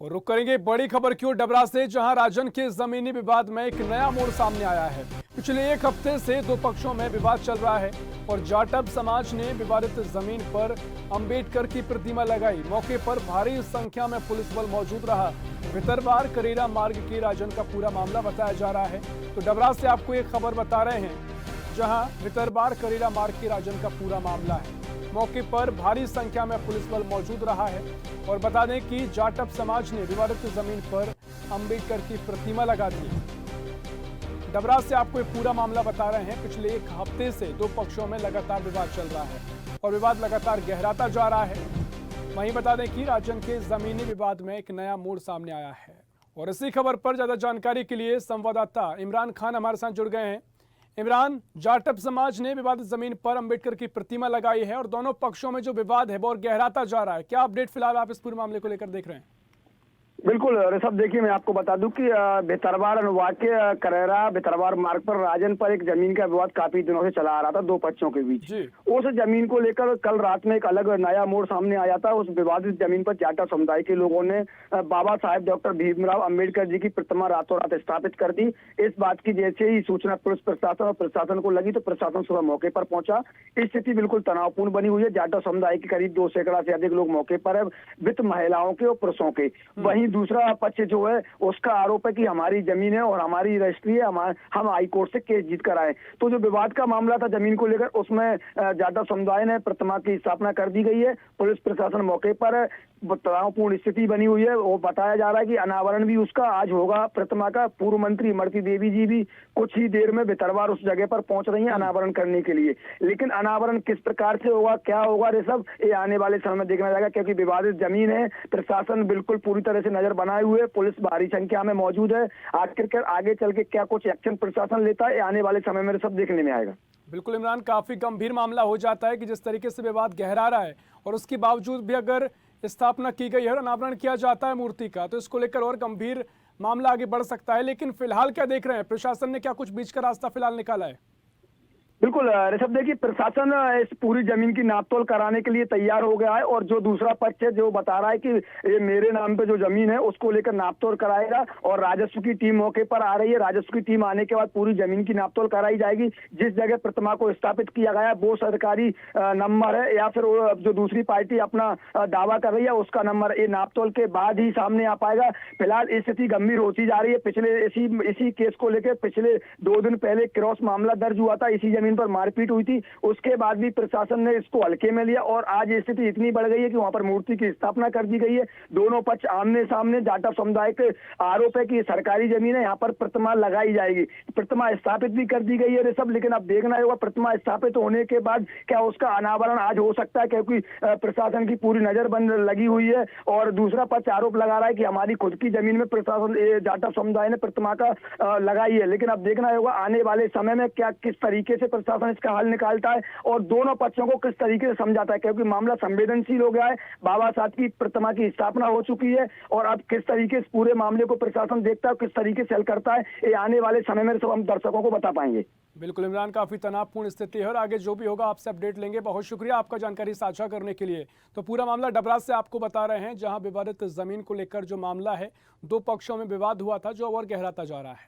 और रुक करेंगे बड़ी खबर क्यों डबरा से, जहां राजन के जमीनी विवाद में एक नया मोड़ सामने आया है। पिछले एक हफ्ते से दो पक्षों में विवाद चल रहा है और जाटव समाज ने विवादित जमीन पर अंबेडकर की प्रतिमा लगाई। मौके पर भारी संख्या में पुलिस बल मौजूद रहा। भितरवार करेरा मार्ग के राजन का पूरा मामला बताया जा रहा है। तो डबरा से आपको एक खबर बता रहे हैं, जहां भितरवार करेरा मार्ग के राजन का पूरा मामला है। मौके पर भारी संख्या में पुलिस बल मौजूद रहा है और बता दें कि जाटव समाज ने विवादित जमीन पर अंबेडकर की प्रतिमा लगा दी। डबरा से आपको ये पूरा मामला बता रहे हैं। पिछले एक हफ्ते से दो पक्षों में लगातार विवाद चल रहा है और विवाद लगातार गहराता जा रहा है। वहीं बता दें कि राजन के जमीनी विवाद में एक नया मोड़ सामने आया है। और इसी खबर पर ज्यादा जानकारी के लिए संवाददाता इमरान खान हमारे साथ जुड़ गए हैं। इमरान, जाटव समाज ने विवादित जमीन पर अंबेडकर की प्रतिमा लगाई है और दोनों पक्षों में जो विवाद है वो और गहराता जा रहा है। क्या अपडेट फिलहाल आप इस पूरे मामले को लेकर देख रहे हैं? बिल्कुल ऋषभ, देखिए मैं आपको बता दूं कि भितरवार अनुवाद के करेरा भितरवार मार्ग पर राजन पर एक जमीन का विवाद काफी दिनों से चला आ रहा था दो पक्षों के बीच। उस जमीन को लेकर कल रात में एक अलग नया मोड़ सामने आया था। उस विवादित जमीन पर जाटव समुदाय के लोगों ने बाबा साहेब डॉक्टर भीमराव अंबेडकर जी की प्रतिमा रातों रात स्थापित कर दी। इस बात की जैसे ही सूचना पुलिस प्रशासन और प्रशासन को लगी तो प्रशासन सुबह मौके पर पहुंचा। स्थिति बिल्कुल तनावपूर्ण बनी हुई है। जाटव समुदाय के करीब 2 सैकड़ा से अधिक लोग मौके पर है, वित्त महिलाओं के और पुरुषों के। वहीं दूसरा पक्ष जो है उसका आरोप है कि हमारी जमीन है और हमारी रजिस्ट्री है, हम हाई कोर्ट से केस जीत कर आए। तो जो विवाद का मामला था जमीन को लेकर, उसमें जाटव समुदाय ने प्रतिमा की स्थापना कर दी गई है। पुलिस प्रशासन मौके पर तनावपूर्ण स्थिति बनी हुई है। वो बताया जा रहा है कि अनावरण भी उसका आज होगा प्रतिमा का। पूर्व मंत्री इमरती देवी जी भी कुछ ही देर में भितरवार उस जगह पर पहुंच रही हैं अनावरण करने के लिए। लेकिन अनावरण किस प्रकार से होगा, क्या होगा, ये सब ये आने वाले समय में देखना जाएगा, क्योंकि विवादित जमीन है। प्रशासन बिल्कुल पूरी तरह से नजर बनाए हुए, पुलिस भारी संख्या में मौजूद है। आखिरकार आगे चल के क्या कुछ एक्शन प्रशासन लेता है, आने वाले समय में सब देखने में आएगा। बिल्कुल इमरान, काफी गंभीर मामला हो जाता है कि जिस तरीके से विवाद गहरा रहा है और उसके बावजूद भी अगर स्थापना की गई है और अनावरण किया जाता है मूर्ति का, तो इसको लेकर और गंभीर मामला आगे बढ़ सकता है। लेकिन फिलहाल क्या देख रहे हैं, प्रशासन ने क्या कुछ बीच का रास्ता फिलहाल निकाला है? बिल्कुल ऋषभ, देखिए प्रशासन इस पूरी जमीन की नापतोल कराने के लिए तैयार हो गया है और जो दूसरा पक्ष है जो बता रहा है कि ये मेरे नाम पे जो जमीन है उसको लेकर नापतोल कराएगा और राजस्व की टीम मौके पर आ रही है। राजस्व की टीम आने के बाद पूरी जमीन की नापतोल कराई जाएगी। जिस जगह प्रतिमा को स्थापित किया गया है वो सरकारी नंबर है या फिर जो दूसरी पार्टी अपना दावा कर रही है उसका नंबर, ये नापतोल के बाद ही सामने आ पाएगा। फिलहाल स्थिति गंभीर होती जा रही है। पिछले इसी केस को लेकर पिछले 2 दिन पहले क्रॉस मामला दर्ज हुआ था, इसी जमीन पर मारपीट हुई थी। उसके बाद भी प्रशासन ने इसको हल्के में लिया और आज स्थिति इतनी बढ़ गई है कि वहां पर मूर्ति की स्थापना कर दी गई है। दोनों पक्ष आमने सामने। जाटव समुदाय के आरोप है कि ये सरकारी जमीन है, यहाँ पर प्रतिमा लगाई जाएगी। प्रतिमा स्थापित भी कर दी गई है ऋषभ, लेकिन अब देखना होगा प्रतिमा स्थापित होने के बाद क्या उसका अनावरण आज हो सकता है, क्योंकि प्रशासन की पूरी नजर बंद लगी हुई है। और दूसरा पक्ष आरोप लगा रहा है कि हमारी खुद की जमीन में प्रशासन जाटव समुदाय ने प्रतिमा का लगाई है। लेकिन अब देखना होगा आने वाले समय में क्या किस तरीके से प्रशासन इसका हल निकालता है और दोनों पक्षों को किस तरीके से समझाता है, क्योंकि मामला संवेदनशील हो गया है। बाबा साहब की प्रतिमा की स्थापना हो चुकी है और अब किस तरीके से पूरे मामले को प्रशासन देखता है, किस तरीके से हल करता है, ये आने वाले समय में सब हम दर्शकों को बता पाएंगे। बिल्कुल इमरान, काफी तनावपूर्ण स्थिति है और आगे जो भी होगा आपसे अपडेट लेंगे। बहुत शुक्रिया आपका जानकारी साझा करने के लिए। तो पूरा मामला डबरा से आपको बता रहे हैं, जहां विवादित जमीन को लेकर जो मामला है, दो पक्षों में विवाद हुआ था जो और गहराता जा रहा है।